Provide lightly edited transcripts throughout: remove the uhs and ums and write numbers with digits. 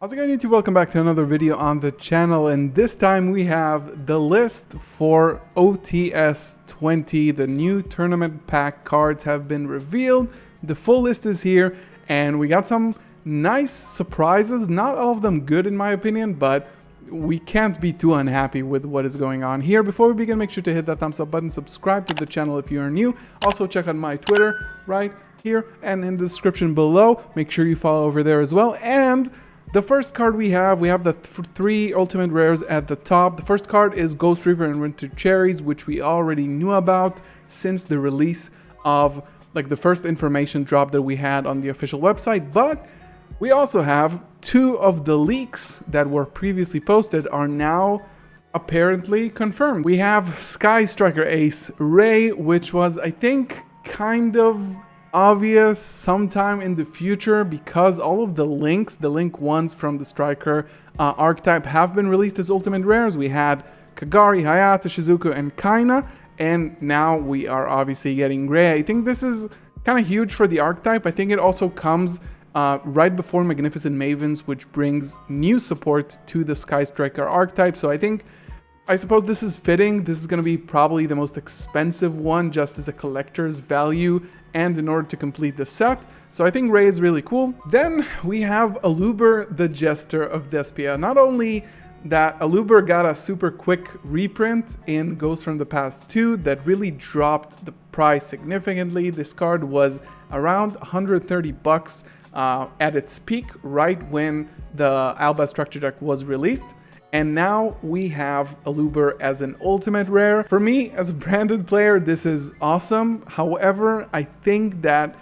How's it going, YouTube? Welcome back to another video on the channel, and this time we have the list for OTS 20. The new tournament pack cards have been revealed. The full list is here, and we got some nice surprises. Not all of them good in my opinion, but we can't be too unhappy with what is going on here. Before we begin, make sure to hit that thumbs up button, subscribe to the channel if you are new. Also check out my Twitter right here and in the description below. Make sure you follow over there as well. And the first card we have the three ultimate rares at the top. The first card is Ghost Reaper and Winter Cherries, which we already knew about since the release of the first information drop that we had on the official website. But we also have two of the leaks that were previously posted are now apparently confirmed. We have Sky Striker Ace Ray, which was, I think, kind of obvious sometime in the future because all of the link ones from the Striker archetype have been released as ultimate rares. We had Kagari, Hayata, Shizuku, and Kaina, and now we are obviously getting Ray. I think this is kind of huge for the archetype. I think it also comes right before Magnificent Mavens, which brings new support to the Sky Striker archetype. So I suppose this is fitting. This is going to be probably the most expensive one just as a collector's value and in order to complete the set. So I think Ray is really cool. Then we have Aluber, the Jester of Despia. Not only that, Aluber got a super quick reprint in Ghosts from the Past 2 that really dropped the price significantly. This card was around 130 bucks at its peak right when the Alba structure deck was released. And now we have Aluber as an ultimate rare. For me, as a branded player, this is awesome. However, I think that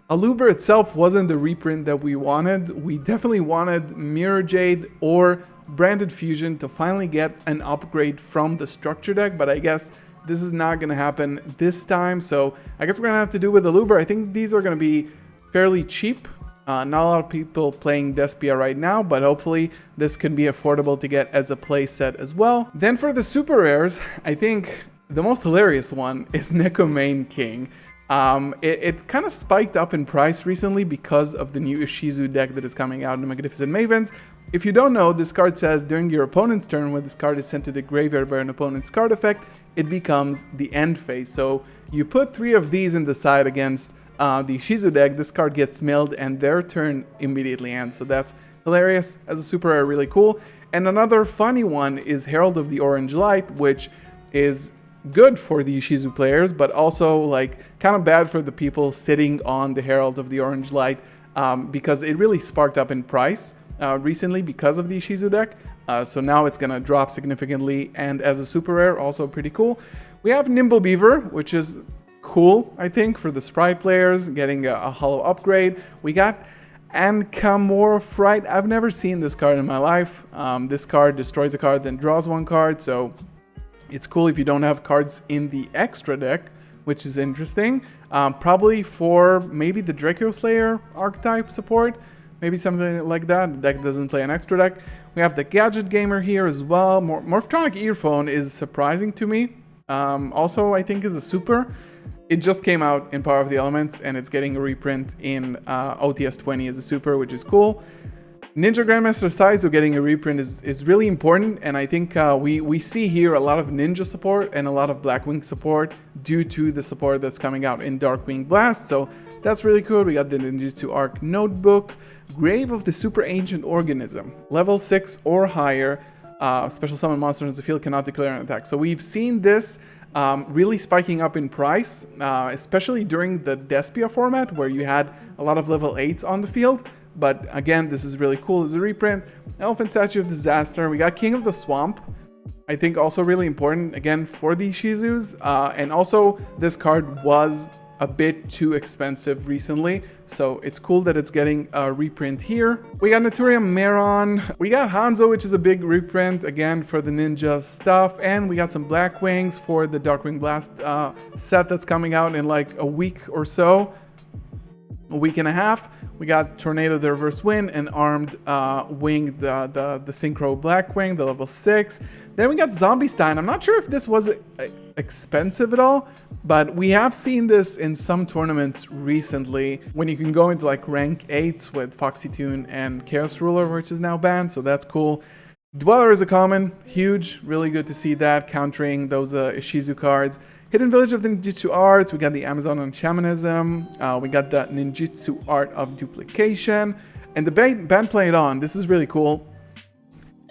Aluber itself wasn't the reprint that we wanted. We definitely wanted Mirror Jade or Branded Fusion to finally get an upgrade from the structure deck, but I guess this is not going to happen this time. So I guess we're going to have to do with Aluber. I think these are going to be fairly cheap. Not a lot of people playing Despia right now, but hopefully this can be affordable to get as a play set as well. Then for the super rares, I think the most hilarious one is Nekomane King. It kind of spiked up in price recently because of the new Ishizu deck that is coming out in Magnificent Mavens. If you don't know, this card says during your opponent's turn, when this card is sent to the graveyard by an opponent's card effect, it becomes the end phase. So you put 3 of these in the side against the Ishizu deck, this card gets milled and their turn immediately ends. So that's hilarious. As a super rare, really cool. And another funny one is Herald of the Orange Light, which is good for the Ishizu players, but also kind of bad for the people sitting on the Herald of the Orange Light because it really sparked up in price recently because of the Ishizu deck. So now it's going to drop significantly, and as a super rare, also pretty cool. We have Nimble Beaver, which is cool, I think, for the Sprite players, getting a hollow upgrade. We got Ankamorphite. I've never seen this card in my life. This card destroys a card, then draws 1 card, so it's cool if you don't have cards in the extra deck, which is interesting. Probably for maybe the Draco Slayer archetype support, maybe something like that. The deck doesn't play an extra deck. We have the Gadget Gamer here as well. Morphtronic Earphone is surprising to me. Also, I think is a super. It just came out in Power of the Elements, and it's getting a reprint in OTS 20 as a super, which is cool. Ninja Grandmaster Saizo getting a reprint is really important, and I think we see here a lot of Ninja support and a lot of Blackwing support due to the support that's coming out in Darkwing Blast, so that's really cool. We got the Ninjutsu Arc Notebook, Grave of the Super Ancient Organism, level 6 or higher, special summon monsters in the field cannot declare an attack. So we've seen this really spiking up in price, especially during the Despia format where you had a lot of level 8s on the field. But again, this is really cool as a reprint. Elephant Statue of Disaster. We got King of the Swamp. I think also really important, again, for the Shizus. And also, this card was a bit too expensive recently, so it's cool that it's getting a reprint here. We got Naturium Meron. We got Hanzo, which is a big reprint, again, for the Ninja stuff. And we got some Blackwings for the Darkwing Blast set that's coming out in like a week or so. a week and a half, we got Tornado the Reverse Wind and Armed Wing, the Synchro Blackwing, the level 6. Then we got Zombie Stein. I'm not sure if this was expensive at all, but we have seen this in some tournaments recently when you can go into like rank 8s with Foxy Toon and Chaos Ruler, which is now banned, so that's cool. Dweller is a common, huge, really good to see that, countering those Ishizu cards. Hidden Village of the Ninjutsu Arts, we got the Amazon on Shamanism, we got the Ninjutsu Art of Duplication, and the band Play It On. This is really cool.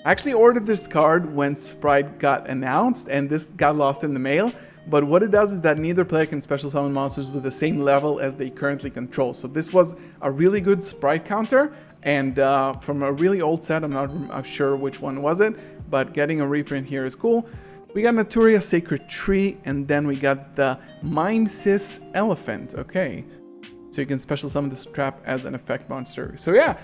I actually ordered this card when Sprite got announced, and this got lost in the mail, but what it does is that neither player can special summon monsters with the same level as they currently control. So this was a really good Sprite counter, and from a really old set, I'm not sure which one was it, but getting a reprint here is cool. We got Naturia Sacred Tree, and then we got the Mimesis Elephant. Okay, so you can special summon this trap as an effect monster. So yeah,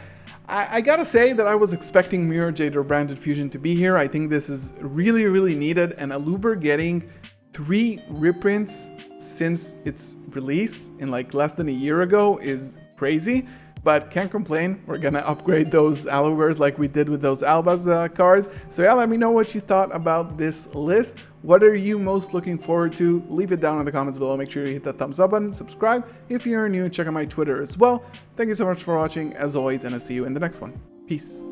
I gotta say that I was expecting Mirror Jade or Branded Fusion to be here. I think this is really, really needed, and Aluber getting 3 reprints since its release in like less than a year ago is crazy. But can't complain, we're gonna upgrade those Alubers like we did with those Albaz cards. So yeah, let me know what you thought about this list. What are you most looking forward to? Leave it down in the comments below. Make sure you hit that thumbs up button, subscribe. If you're new, check out my Twitter as well. Thank you so much for watching, as always, and I'll see you in the next one. Peace.